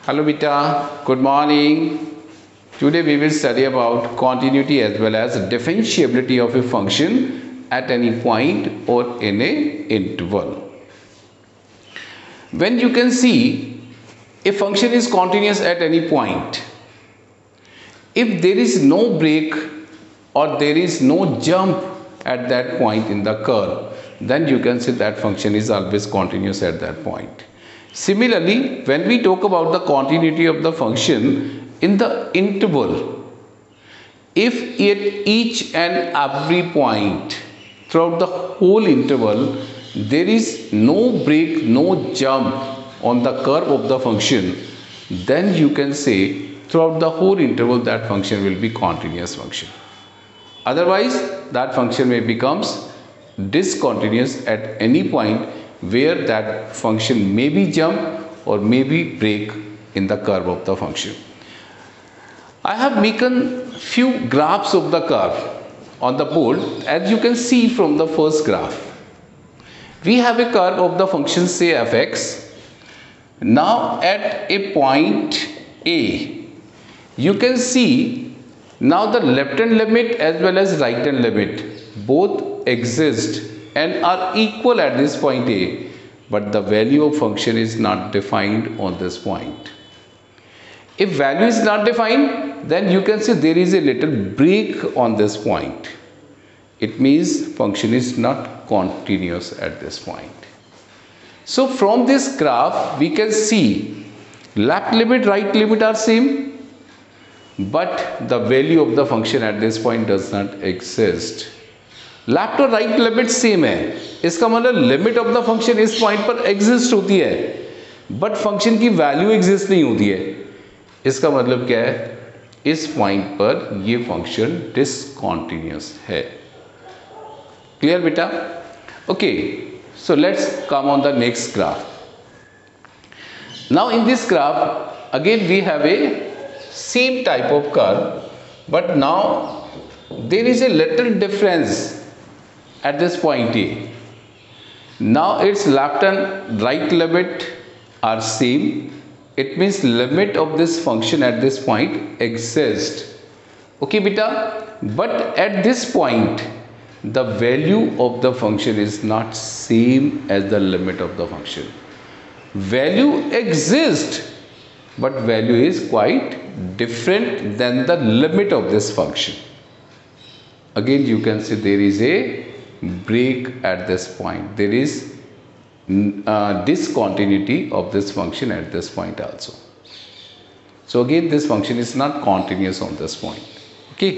Hello beta, good morning. Today we will study about continuity as well as differentiability of a function at any point or in a interval. When you can see a function is continuous at any point, if there is no break or there is no jump at that point in the curve, then you can say that function is always continuous at that point. Similarly, when we talk about the continuity of the function in the interval, if at each and every point throughout the whole interval there is no break, no jump on the curve of the function, then you can say throughout the whole interval that function will be continuous function. Otherwise, that function may becomes discontinuous at any point where that function may be jump or may be break in the curve of the function. I have making few graphs of the curve on the board. As you can see from the first graph, we have a curve of the function say fx. Now at a point A, you can see now the left hand limit as well as right hand limit both exist and are equal at this point A, but the value of function is not defined on this point. If value is not defined, then you can say there is a little break on this point. It means function is not continuous at this point. So from this graph we can see left limit, right limit are same, but the value of the function at this point does not exist. Left और right limit same है, इसका मतलब limit of the function इस point पर exist होती है but function की value exist नहीं होती है. इसका मतलब क्या है, इस पॉइंट पर ये फंक्शन डिसकंटिन्यूअस है. क्लियर बेटा? Okay, so let's come on the next graph. Now in this graph again we have a same type of curve but now there is a little difference at this point A. Now its left and right limit are same. It means limit of this function at this point exists. Okay beta, but at this point the value of the function is not same as the limit of the function. Value exists but value is quite different than the limit of this function. Again you can see there is a break at this point. There is discontinuity of this function at this point also. So again this function is not continuous on this point. Okay,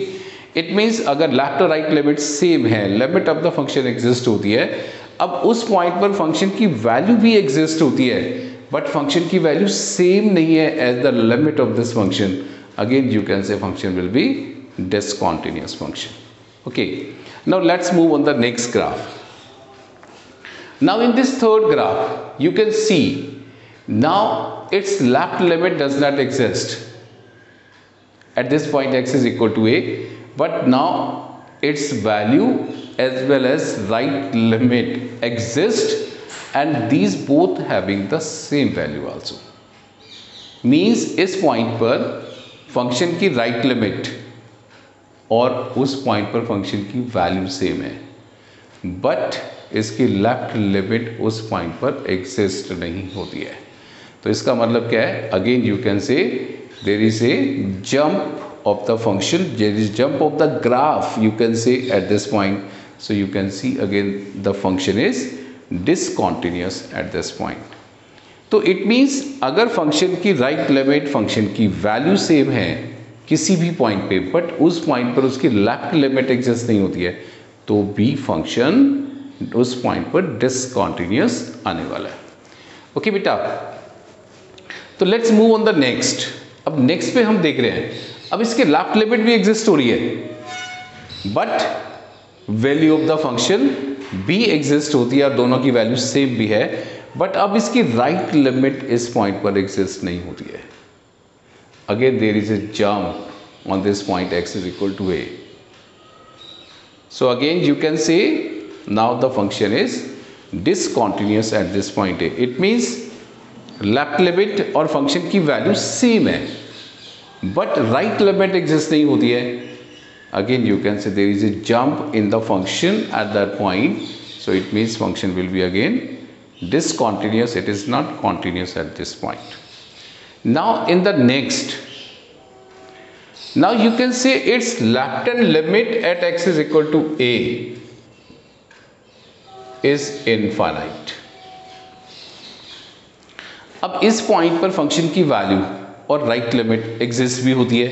it means अगर left और right limit same है, limit of the function exist होती है, अब उस point पर function की value भी एग्जिस्ट होती है बट फंक्शन की वैल्यू सेम नहीं है as the limit of this function, again you can say function will be discontinuous function. Okay, now let's move on the next graph. Now in this third graph you can see now its left limit does not exist. At this point x is equal to a, but now its value as well as right limit exist and these both having the same value also. Means इस point पर function की right limit और उस point पर function की value same है but इसकी left limit उस पॉइंट पर एग्जिस्ट नहीं होती है. तो इसका मतलब क्या है, again you can say there is a jump of the function, there is jump of the graph you can say at this point. So you can see again the function is discontinuous at this point. तो it means अगर function की right limit, function की value same है किसी भी point पे but उस point पर उसकी लेफ्ट लिमिट एग्जिस्ट नहीं होती है तो भी फंक्शन उस पॉइंट पर डिसकंटिन्यूअस आने वाला है. ओके बेटा, तो let's move on the next. अब नेक्स्ट पे हम देख रहे हैं, अब इसके लेफ्ट लिमिट भी एग्जिस्ट हो रही है but value of the function भी एग्जिस्ट होती है और दोनों की वैल्यू सेम भी है बट अब इसकी राइट लिमिट इस पॉइंट पर एग्जिस्ट नहीं होती है. Again there is a jump on this point x is equal to a. So again you can say now the function is discontinuous at this point A. It means left limit और function की value same है, but right limit exist नहीं होती है, again you can say there is a jump in the function at that point, so it means function will be again discontinuous, it is not continuous at this point. Now in the next, now you can say its left hand limit at x is equal to a is infinite. अब इस point पर function की value और right limit exist भी होती है,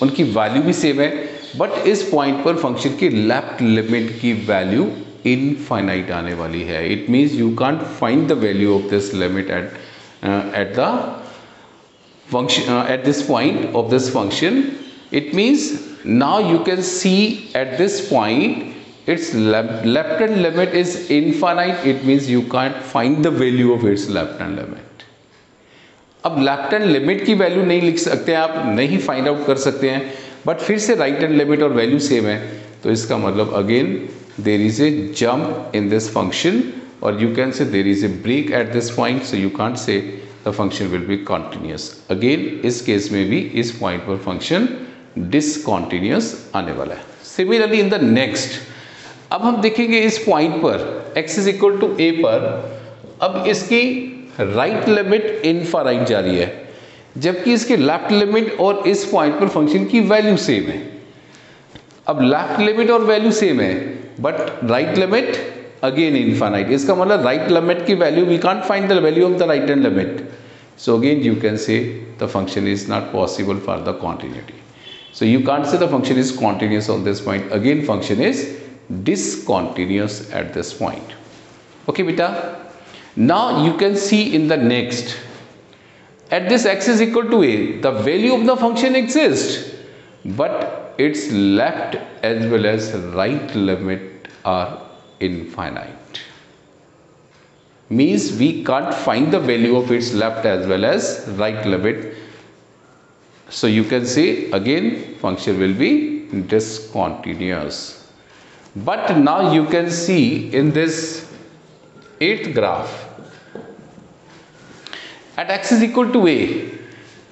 उनकी value भी सेम है, बट इस पॉइंट पर फंक्शन की लेफ्ट लिमिट की वैल्यू इनफाइनाइट आने वाली है. It means you can't find the value of this limit at the function at this point of this function. It means now you can see at this point its left hand limit is infinite. It means you can't find the value of its left hand limit. अब left hand limit की value नहीं लिख सकते आप, नहीं find out कर सकते हैं, बट फिर से राइट हैंड लिमिट और वैल्यू सेम है, तो इसका मतलब again there is a jump in this function, और you can say there is a break at this point, so you can't say the function will be continuous. Again इस case में भी इस point पर फंक्शन डिसकॉन्टिन्यूस आने वाला है. Similarly in the next, अब हम देखेंगे इस पॉइंट पर x is equal to a पर, अब इसकी राइट लिमिट इनफाइनाइट जा रही है, जबकि इसके लेफ्ट लिमिट और इस पॉइंट पर फंक्शन की वैल्यू सेम है. अब लेफ्ट लिमिट और वैल्यू सेम है, but right limit again infinite. इसका मतलब राइट लिमिट की value, we can't find the value of the right hand limit, so again you can say the function is not possible for the continuity. So you can't say the function is continuous on this point, again function is discontinuous at this point. Okay beta, now you can see in the next, at this x is equal to a, the value of the function exists, but its left as well as right limit are infinite. Means we can't find the value of its left as well as right limit, so you can say again function will be discontinuous. But now you can see in this 8th graph, at x is equal to a,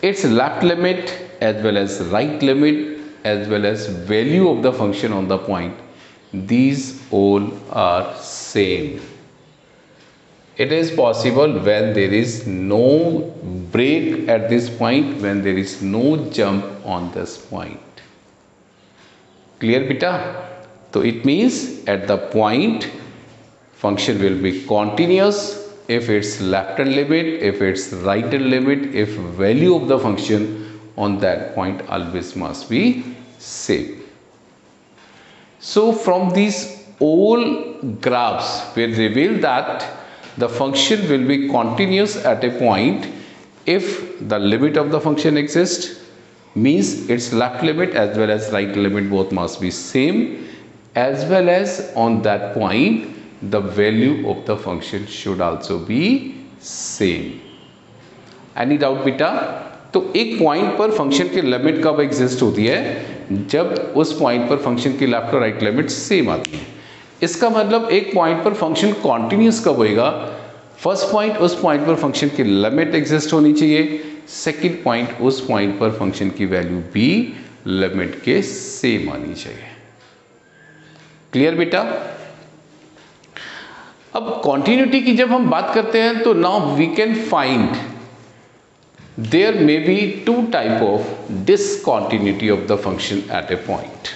its left limit as well as right limit as well as value of the function on the point, these all are same. It is possible when there is no break at this point, when there is no jump on this point. Clear beta? So it means at the point function will be continuous if its left hand limit, if its right hand limit, if value of the function on that point always must be same. So from these all graphs we reveal that the function will be continuous at a point if the limit of the function exists, means its left limit as well as right limit both must be same, as well as on that point the value of the function should also be same. Any doubt beta? तो एक point पर function की limit कब exist होती है, जब उस point पर फंक्शन की लेफ्ट और राइट लिमिट सेम आती है. इसका मतलब एक पॉइंट पर फंक्शन कॉन्टिन्यूस कब होएगा, फर्स्ट पॉइंट उस पॉइंट पर फंक्शन की लिमिट एग्जिस्ट होनी चाहिए, सेकंड पॉइंट उस पॉइंट पर फंक्शन की वैल्यू भी लिमिट के सेम आनी चाहिए. क्लियर बेटा? अब कॉन्टिन्यूटी की जब हम बात करते हैं तो now we can find there may be two type of discontinuity of the function at a point.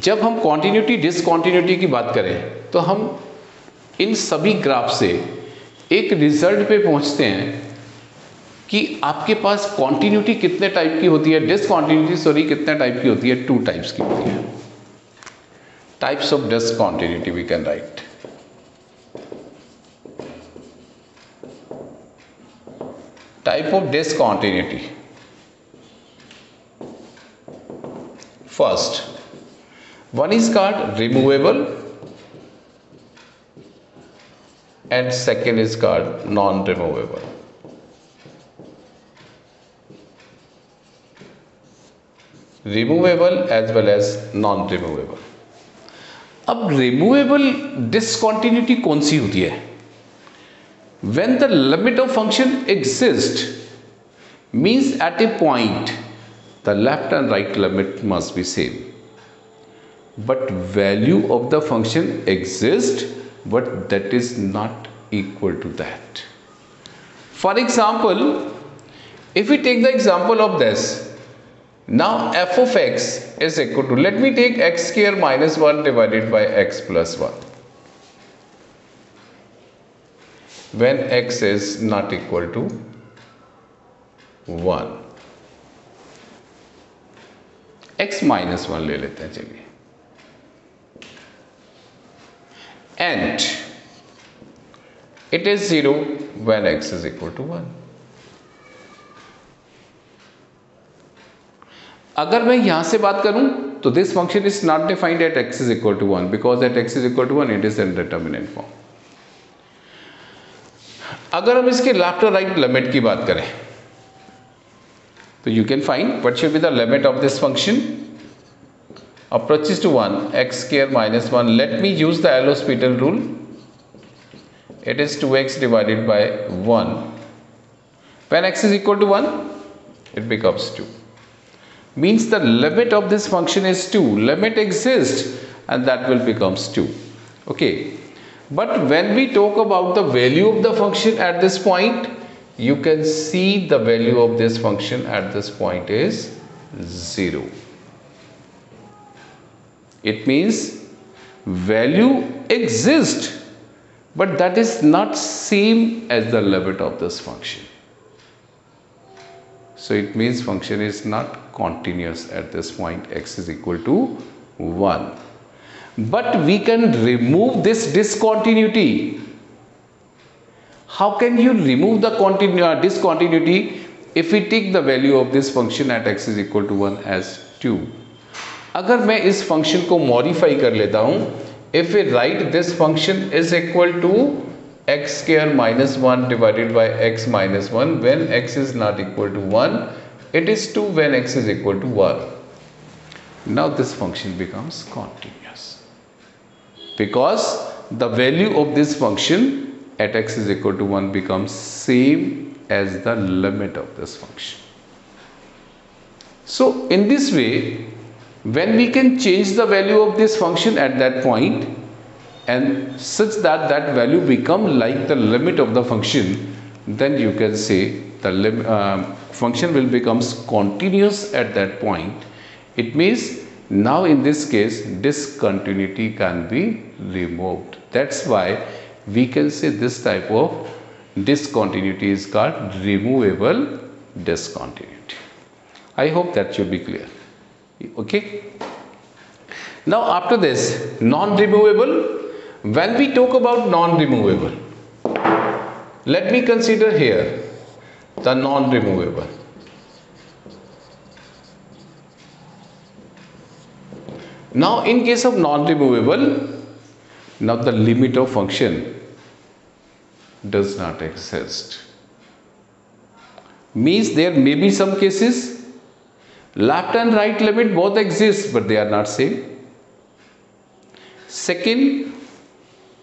जब हम कॉन्टिन्यूटी डिसकॉन्टिन्यूटी की बात करें तो हम इन सभी ग्राफ से एक रिजल्ट पे पहुंचते हैं कि आपके पास कॉन्टिन्यूटी कितने टाइप की होती है, डिसकॉन्टिन्यूटी कितने टाइप की होती है, 2 टाइप्स की होती है. Types of discontinuity we can write. Type of discontinuity. First, one is called removable and second is called non-removable. Removable as well as non-removable. अब रिमूवेबल डिसकॉन्टिन्यूटी कौन सी होती है? when the limit of function exists, means at a point the left and right limit must be same. But value of the function exists, but that is not equal to that. For example, if we take the example of this, now f of x is equal to, let me take x square minus 1 divided by x plus 1. When x is not equal to 1, x minus 1 ले लेते हैं चलिए, and it is 0 when x is equal to 1. अगर मैं यहां से बात करूं तो this function is not defined at x is equal to 1, because at x is equal to 1 it is in determinant form. अगर हम इसके लेफ्ट और राइट लिमिट की बात करें तो you can find what should be the limit of this function approaches to 1, x square minus 1. Let me use the L'Hospital rule. It is 2x divided by 1. When x is equal to 1, it becomes 2. Means the limit of this function is 2. Limit exists and that will becomes 2. Okay. But when we talk about the value of the function at this point, you can see the value of this function at this point is 0. It means value exists, but that is not same as the limit of this function. So it means function is not continuous at this point, x is equal to 1. But we can remove this discontinuity. How can you remove the discontinuity if we take the value of this function at x is equal to 1 as 2? अगर मैं इस function को modify कर लेता हूं, if we write this function is equal to x square minus 1 divided by x minus 1, when x is not equal to 1, it is 2 when x is equal to 1. Now this function becomes continuous, because the value of this function at x is equal to 1 becomes same as the limit of this function. So in this way, when we can change the value of this function at that point and such that that value become like the limit of the function, then you can say the function will becomes continuous at that point. It means now in this case discontinuity can be removed. That's why we can say this type of discontinuity is called removable discontinuity. I hope that should be clear. Okay. Now after this, non-removable. When we talk about non-removable, let me consider here the non-removable. Now in case of non-removable, now the limit of function does not exist. Means there may be some cases left and right limit both exist, but they are not same. Second,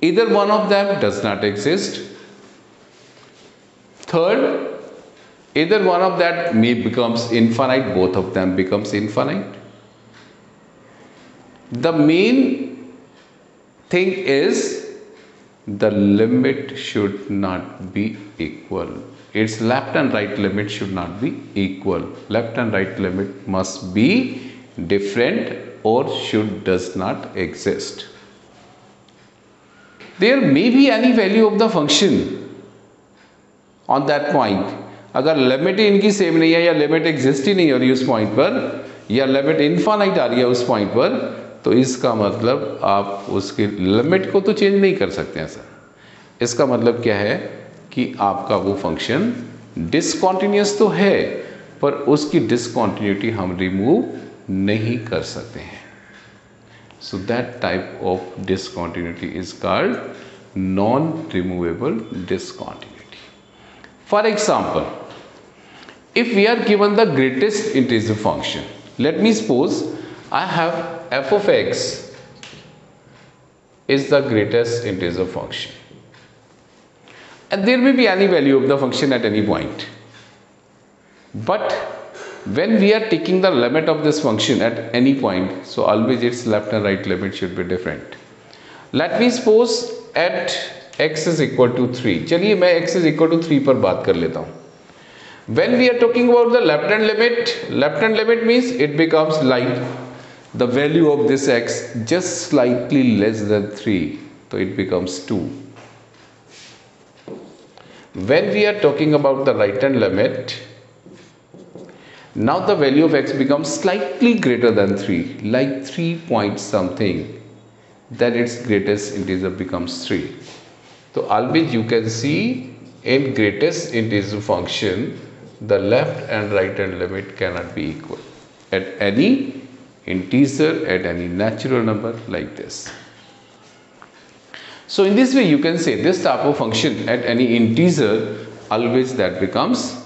either one of them does not exist. Third, either one of that may becomes infinite, both of them becomes infinite. The main thing is the limit should not be equal. Its left and right limit should not be equal. Left and right limit must be different or does not exist. There may be any value of the function on that point. अगर limit इनकी same नहीं है या limit exist ही नहीं हो रही उस point पर या लिमिट इनफाइनाइट आ रही है उस पॉइंट पर, तो इसका मतलब आप उसकी लिमिट को तो चेंज नहीं कर सकते हैं सर। इसका मतलब क्या है कि आपका वो फंक्शन डिसकंटिन्यूअस तो है पर उसकी डिसकंटिन्यूटी हम रिमूव नहीं कर सकते हैं। So that type of discontinuity is called non-removable discontinuity. For example, if we are given the greatest integer function, let me suppose I have f of x is the greatest integer function. and there may be any value of the function at any point. But when we are taking the limit of this function at any point, so always its left and right limit should be different. Let me suppose at x is equal to 3. चलिए मैं x is equal to 3 पर बात कर लेता हूँ. When we are talking about the left hand limit means it becomes like the value of this x just slightly less than 3, so it becomes 2. When we are talking about the right hand limit, now the value of x becomes slightly greater than 3, like 3 point something, then its greatest integer becomes 3. So always you can see in greatest integer function, the left and right hand limit cannot be equal at any integer, at any natural number like this. So in this way you can say this type of function at any integer, always that becomes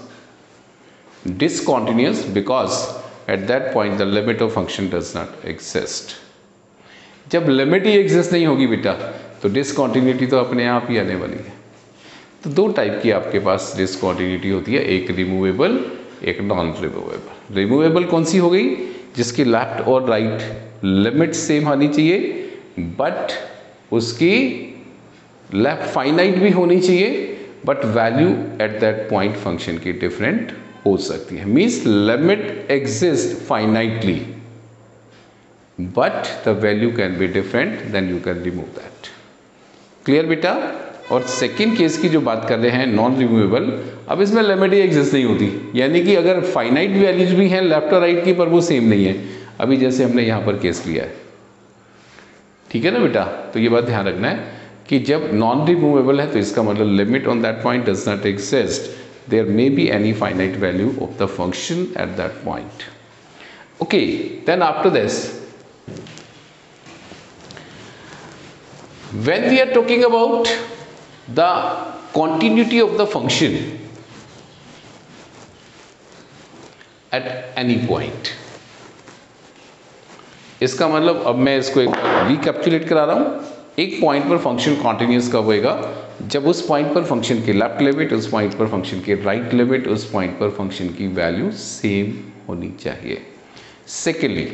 discontinuous, because at that point the limit of function does not exist. जब limit ही exist नहीं होगी बेटा, तो discontinuity तो अपने आप ही आने वाली है. तो दो टाइप की आपके पास डिसकॉन्टिन्यूटी होती है, एक रिमूवेबल, एक नॉन रिमूवेबल. रिमूवेबल कौन सी हो गई? जिसकी लेफ्ट और राइट लिमिट सेम होनी चाहिए, बट उसकी लेफ्ट फाइनाइट भी होनी चाहिए, but value eight that point function की डिफरेंट हो सकती है. Means limit exist finitely, but the value can be different, then you can remove that. Clear बेटा? और सेकेंड केस की जो बात कर रहे हैं नॉन रिमूवेबल, अब इसमें लिमिट ही एग्जिस्ट नहीं होती, यानी कि अगर फाइनाइट वैल्यूज भी हैं लेफ्ट और राइट की, पर वो सेम नहीं है. अभी जैसे हमने यहाँ पर केस लिया है, ठीक है ना बेटा? तो ये बात ध्यान रखना है कि जब नॉन रिमूवेबल है तो इसका मतलब limit on that point does not exist, there may be any finite value of the function at that point. Okay, then after this, when we are talking about the continuity of the function at any point, इसका मतलब अब मैं इसको एक recapitulate करा रहा हूं. एक पॉइंट पर फंक्शन कॉन्टिन्यूस कब होएगा? जब उस पॉइंट पर फंक्शन की लेफ्ट लिमिट, उस पॉइंट पर फंक्शन की राइट लिमिट, उस पॉइंट पर फंक्शन की वैल्यू सेम होनी चाहिए. सेकेंडली,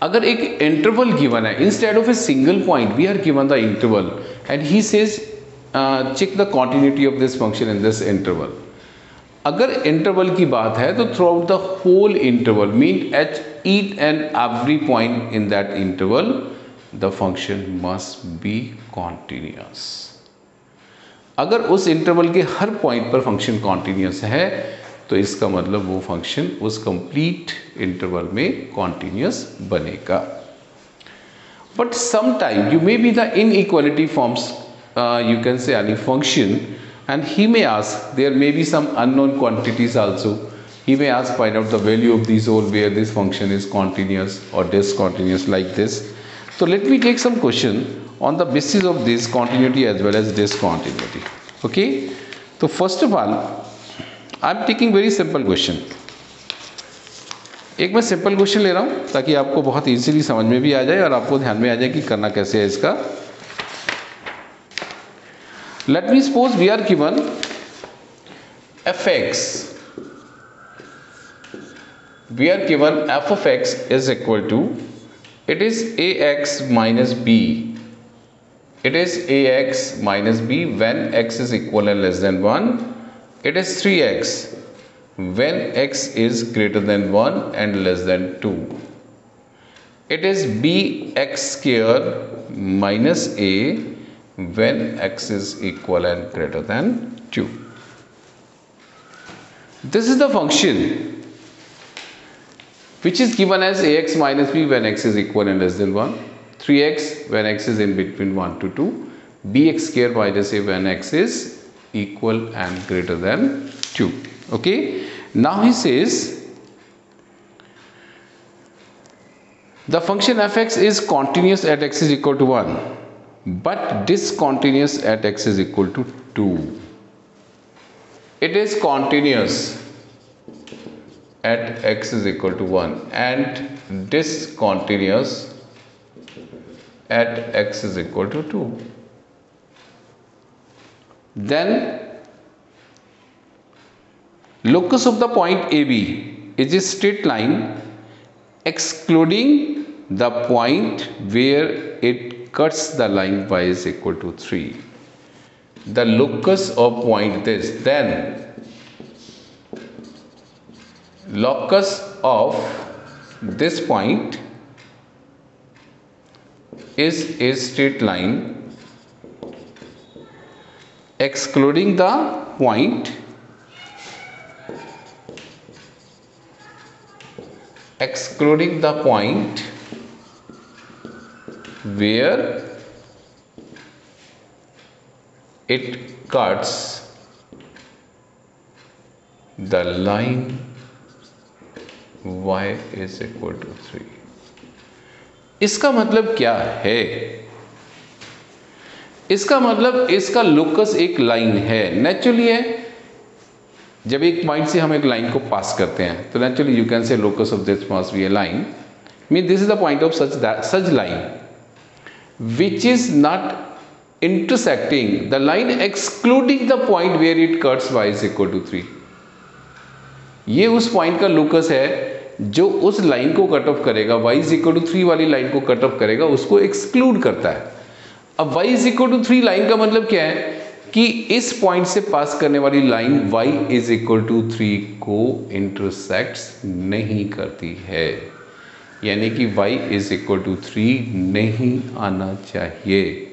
अगर एक इंटरवल गिवन है, instead of a single point we are given the interval and he says check the continuity of this function in this interval. अगर interval की बात है तो throughout the whole interval mean at each and every point in that interval the function must be continuous. अगर उस interval के हर point पर फंक्शन कॉन्टिन्यूअस है तो इसका मतलब वो फंक्शन उस कंप्लीट इंटरवल में कॉन्टिन्यूअस बनेगा. But sometime you may be the inequality forms, you can say any function, and he may ask, there may be some unknown quantities also. He may ask find out the value of this whole where this function is continuous और discontinuous like this. So let me take some question on the basis of this continuity as well as discontinuity. Okay, so first of all I am taking very simple question. एक मैं simple question ले रहा हूं ताकि आपको बहुत easily समझ में भी आ जाए और आपको ध्यान में आ जाए कि करना कैसे है इसका. Let me suppose we are given fx. We are given f of x is equal to, it is ax minus b. It is ax minus b when x is equal and less than 1. It is 3x when x is greater than 1 and less than 2. It is bx square minus a when x is equal and greater than 2. This is the function which is given as ax minus b when x is equal and less than 1, 3x when x is in between 1 to 2, bx square minus a when x is equal and greater than 2. Okay, now he says the function fx is continuous at x is equal to 1 but discontinuous at x is equal to 2. It is continuous at x is equal to 1 and discontinuous at x is equal to 2. then locus of the point AB is a straight line excluding the point where it cuts the line y is equal to 3. The locus of point this, then locus of this point is a straight line excluding the point where it cuts the line y is equal to 3. इसका मतलब क्या है? इसका मतलब इसका locus एक line है, naturally है। जब एक पॉइंट से हम एक लाइन को पास करते हैं तो naturally you can say locus of this must be a line, mean this is the point of such line which is not intersecting the line excluding the point where it cuts y is equal to 3। ये उस point का locus है जो उस line को cut off करेगा, y is equal to 3 वाली line को कट ऑफ करेगा, उसको एक्सक्लूड करता है। अब y is equal to 3 line का मतलब क्या है कि इस पॉइंट से पास करने वाली line y is equal to 3 को इंटरसेक्ट्स नहीं करती है, यानी कि y इज इक्वल टू 3 नहीं आना चाहिए।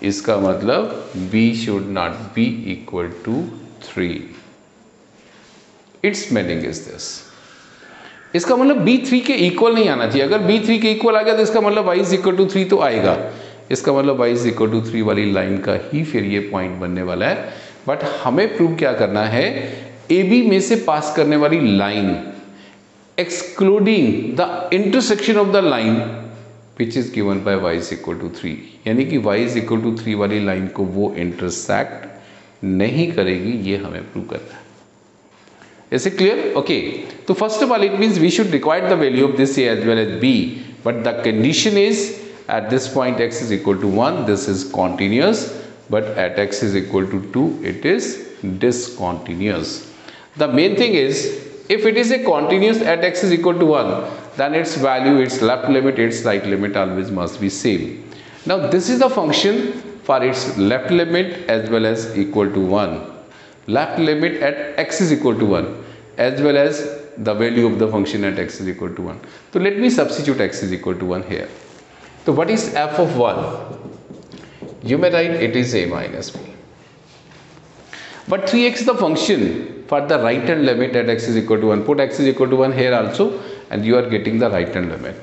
इसका मतलब b should not be equal to 3। It's meaning is this, इसका मतलब b 3 के इक्वल नहीं आना चाहिए। अगर b 3 के इक्वल आ गया तो इसका मतलब y इज इक्वल टू 3 तो आएगा, इसका मतलब y इज इक्वल टू 3 वाली लाइन का ही फिर ये पॉइंट बनने वाला है। बट हमें प्रूव क्या करना है, AB में से पास करने वाली line excluding the intersection of the line which is given by y is equal to 3, यानी कि y इज इक्वल टू 3 वाली लाइन को वो इंटरसेक्ट नहीं करेगी, ये हमें प्रूव करना है। Is it clear? Okay. So first of all, it means we should require the value of this A as well as B, but the condition is at this point x is equal to 1, this is continuous, but at x is equal to 2, it is discontinuous. The main thing is, if it is a continuous at x is equal to 1, then its value, its left limit, its right limit always must be same. Now this is the function for its left limit as well as equal to 1. Left limit at x is equal to 1 as well as the value of the function at x is equal to 1. So let me substitute x is equal to 1 here. So what is f of 1? You may write it is a minus b. But 3x is the function for the right hand limit at x is equal to 1. Put x is equal to 1 here also and you are getting the right hand limit.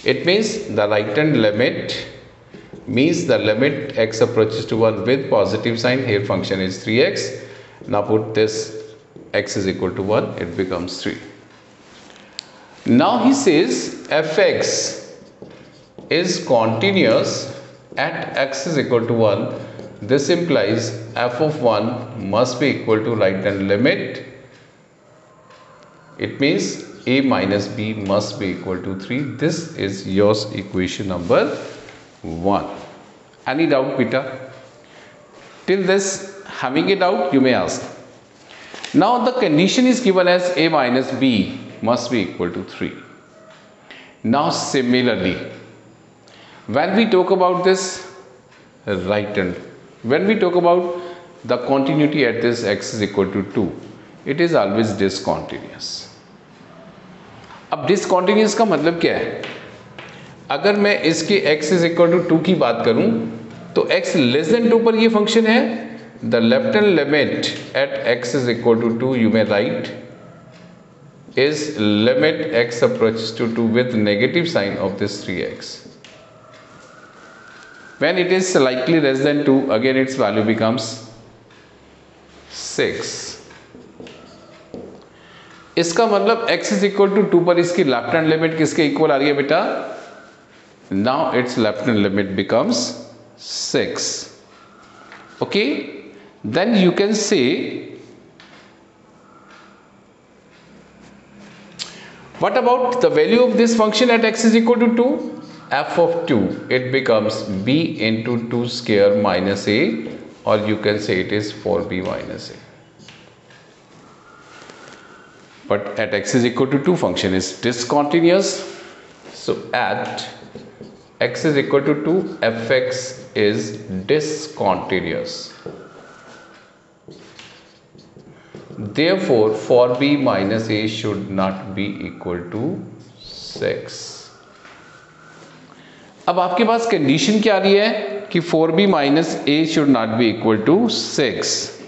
It means the right hand limit means the limit x approaches to 1 with positive sign. Here function is 3x. Now put this x is equal to 1, it becomes 3. Now he says fx is continuous at x is equal to 1. This implies f of 1 must be equal to right hand limit. It means a minus b must be equal to 3. This is your equation number 1. Any doubt, beta? Till this, having a doubt, you may ask. Now the condition is given as a minus b must be equal to 3. Now similarly, when we talk about this right hand, when we talk about the continuity at this x is equal to 2, it is always discontinuous. अब discontinuous का मतलब क्या है? अगर मैं इसके x is equal to 2 की बात करूं तो x less than 2 पर ये फंक्शन है, the left hand limit at x is equal to 2 you may write is limit x approaches to 2 with negative sign of this 3x. When it is slightly less than 2, again its value becomes 6. इसका मतलब x is equal to 2 पर इसकी left hand limit किसके equal आ रही है बेटा? Now its left hand limit becomes 6. Okay, then you can say what about the value of this function at x is equal to 2? F of 2, it becomes b into 2 square minus a or you can say it is 4b minus a. But at x is equal to 2, function is discontinuous. So at x is equal to 2, fx is discontinuous. Therefore 4b minus a should not be equal to 6. अब आपके पास condition क्या आ रही है कि 4b minus a should not be equal to 6.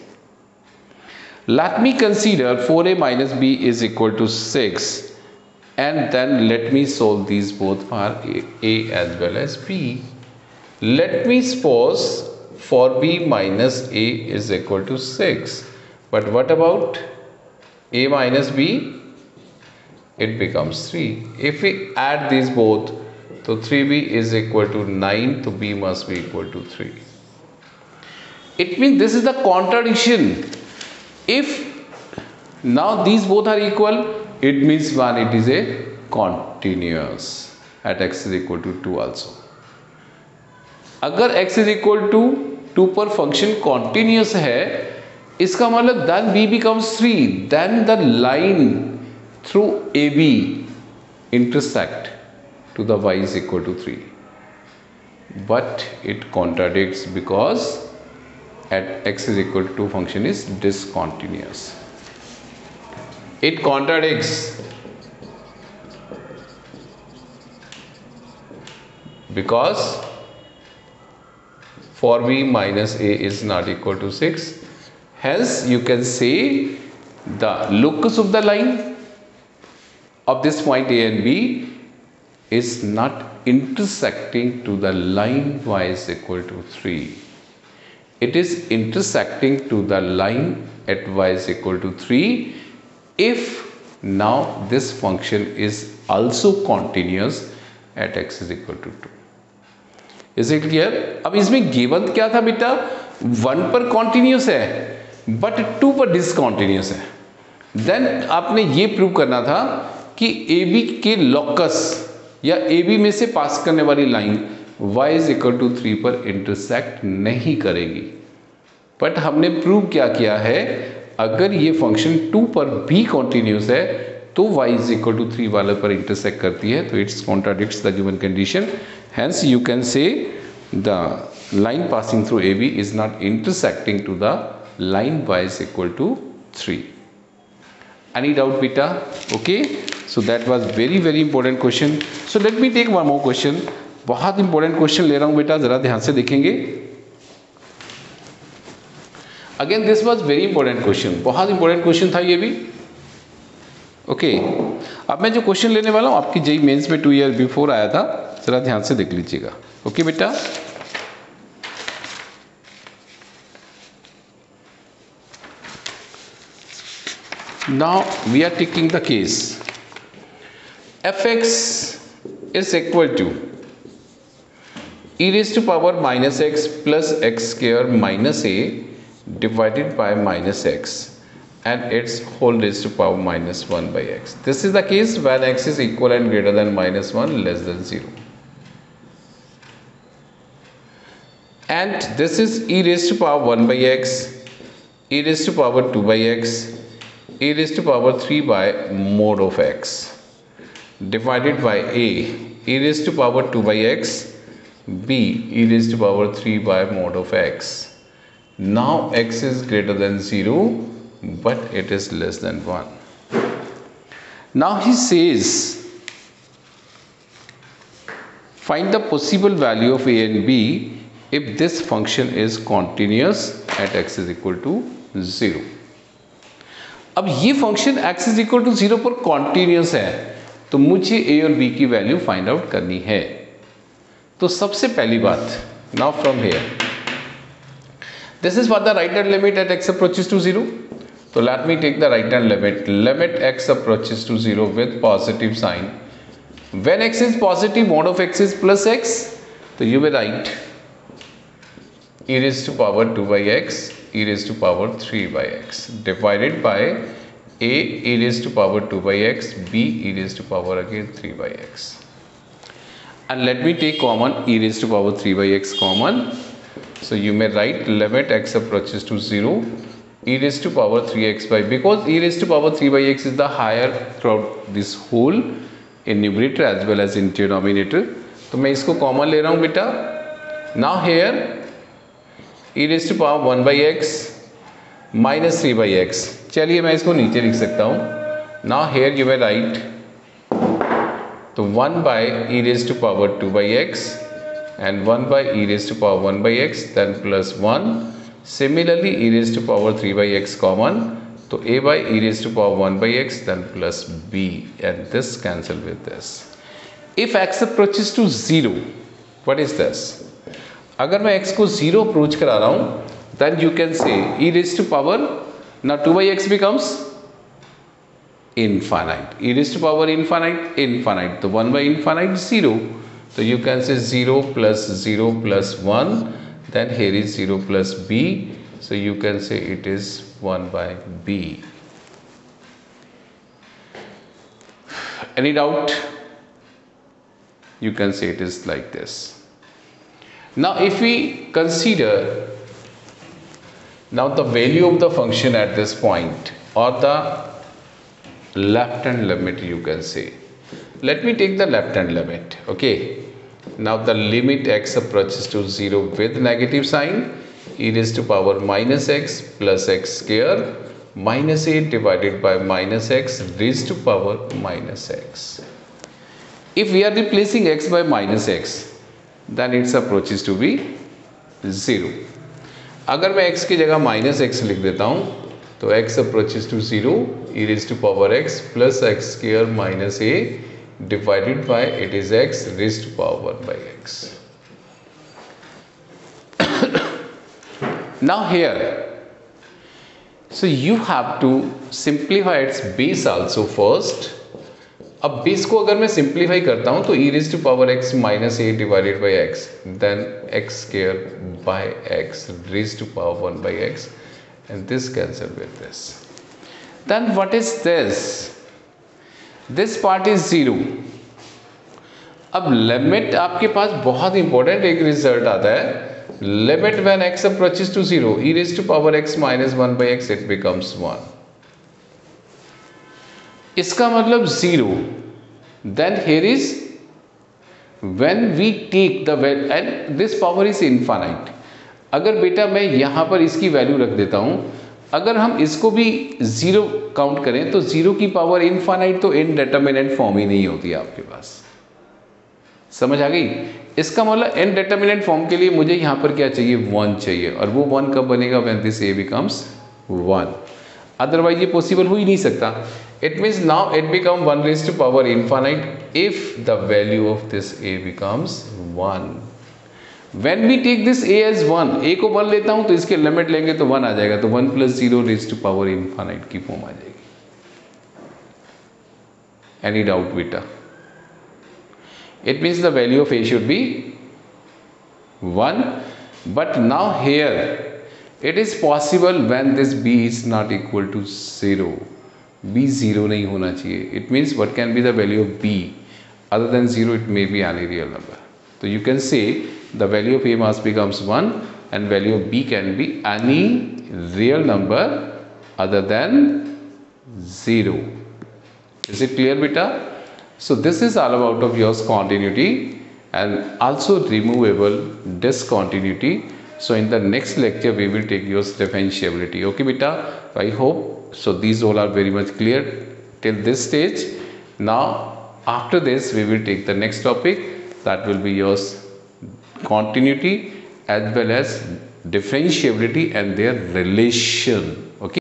Let me consider 4a minus b is equal to 6, and then let me solve these both for a as well as b. Let me suppose 4b minus a is equal to 6, but what about a minus b? It becomes 3. If we add these both, so 3b is equal to 9, so b must be equal to 3. It means this is the contradiction. If now these both are equal, it means one, it is a continuous at x is equal to 2 also. अगर x is equal to 2 पर function continuous है, इसका मतलब then b becomes 3, then the line through AB intersect to the y is equal to 3. But it contradicts because at x is equal to 2 function is discontinuous. It contradicts because 4b minus a is not equal to 6. Hence you can say the locus of the line of this point a and b is not intersecting to the line y is equal to 3. It is intersecting to the line at y is equal to 3 if now this function is also continuous at x is equal to 2. Is it clear? अब इसमें given क्या था बेटा? 1 पर continuous है but 2 पर discontinuous है. Then आपने ये प्रूव करना था कि AB के locus या AB में से पास करने वाली line y is equal to 3 पर इंटरसेक्ट नहीं करेगी. बट हमने प्रूव क्या किया है, अगर ये फंक्शन 2 पर भी कॉन्टिन्यूस है तो y is equal to 3 वाले पर इंटरसेक्ट करती है, तो it's contradicts the given condition. Hence you can say the line passing through AB is not intersecting to the line y is equal to 3. Any doubt beta? Okay, so that was very important question. So let me take one more question. बहुत important question ले रहा हूं बेटा, जरा ध्यान से देखेंगे. Again this was very important question, बहुत इंपॉर्टेंट क्वेश्चन था ये भी. ओके, अब मैं जो क्वेश्चन लेने वाला हूं आपकी जेईई मेंस में 2 ईयर बिफोर आया था, जरा ध्यान से देख लीजिएगा. ओके बेटा, now we are taking the case fx is equal to e raised to power minus x plus x square minus a divided by minus x and its whole raised to power minus 1 by x. This is the case when x is equal and greater than minus 1 less than 0. And this is e raised to power 1 by x, e raised to power 2 by x, e raised to power 3 by mod of x divided by a e raised to power 2 by x, b e raised to power 3 by mod of x. Now x is greater than 0 but it is less than 1. Now he says find the possible value of a and b if this function is continuous at x is equal to 0. अब ये function x is equal to 0 पर continuous है, तो मुझे a और b की value find out करनी है. तो सबसे पहली बात, now from here this is for the right hand limit at x approaches to 0. तो let me take the right hand limit x approaches to 0 with positive sign. When x is positive mod of x is plus x, तो you will write e raised to power 2 by x e raised to power 3 by x divided by a e raised to power 2 by x, b e raised to power again 3 by x. And let me take common e raised to power 3 by x common. So you may write limit x approaches to 0 e raised to power 3x by, because e raised to power 3 by x is the higher throughout this whole in numerator as well as in denominator. तो मैं इसको common ले रहा हूँ बेटा. Now here e raised to power 1 by x minus 3 by x. चलिए मैं इसको नीचे लिख सकता हूँ. Now here you may write तो 1 by e raised to power 2 by x and 1 by e raised to power 1 by x, then plus 1. Similarly e raised to power 3 by x common, so a by e raised to power 1 by x, then plus b, and this cancel with this. If x approaches to 0, what is this? अगर मैं x को 0 approach करा रहा हूँ, then you can say e raised to power, now 2 by x becomes infinite. E raised to power infinite, infinite. So 1 by infinite 0. So you can say 0 plus 0 plus 1. Then here is 0 plus b. So you can say it is 1 by b. Any doubt? You can say it is like this. Now if we consider now the value of the function at this point, or the left hand limit, you can say. Let me take the left hand limit. Okay. Now the limit x approaches to 0 with negative sign, e raised to power minus x plus x square minus 8 divided by minus x raised to power minus x. If we are replacing x by minus x, then its approaches to be 0. अगर मैं x की जगह minus x लिख देता हूँ, तो x approaches to 0 e raised to power x plus x square minus a divided by it is x raised to power 1 by x. Now here, so you have to simplify its base also first. अब base को अगर मैं simplify करता हूं तो e raised to power x minus a divided by x, then x square by x raised to power 1 by x, and this cancel with this. Then what is this? This part is 0. अब limit आपके पास बहुत important एक result आता है. Limit when x approaches to 0 e raised to power x minus 1 by x it becomes 1. इसका मतलब 0. Then here is when we take the value and this power is infinite. अगर बेटा मैं यहाँ पर इसकी वैल्यू रख देता हूँ, अगर हम इसको भी 0 काउंट करें तो 0 की पावर इनफाइनाइट तो इनडेटर्मिनेंट फॉर्म ही नहीं होती आपके पास. समझ आ गई? इसका मतलब इनडेटर्मिनेंट फॉर्म के लिए मुझे यहाँ पर क्या चाहिए? 1 चाहिए, और वो 1 कब बनेगा? When this a becomes 1. Otherwise ये पॉसिबल हो ही नहीं सकता. It means now it become 1 raised to power infinite if the value of this a becomes 1. When we take this a as 1, a को 1 लेता हूँ तो इसके लिमिट लेंगे तो 1 आ जाएगा, तो 1 plus 0 raised to power infinite की फॉर्म आ जाएगी. Any doubt बेटा? It means the value of a should be 1, but now here it is possible when this b is not equal to 0. b 0 नहीं होना चाहिए. It means what can be the value of b? Other than 0 it may be any real number. So you can say the value of a must becomes 1 and value of b can be any real number other than 0. Is it clear beta? So this is all about of your continuity and also removable discontinuity. So in the next lecture we will take your differentiability. Okay beta? I hope so these all are very much clear till this stage. Now after this we will take the next topic, that will be your continuity as well as differentiability and their relation.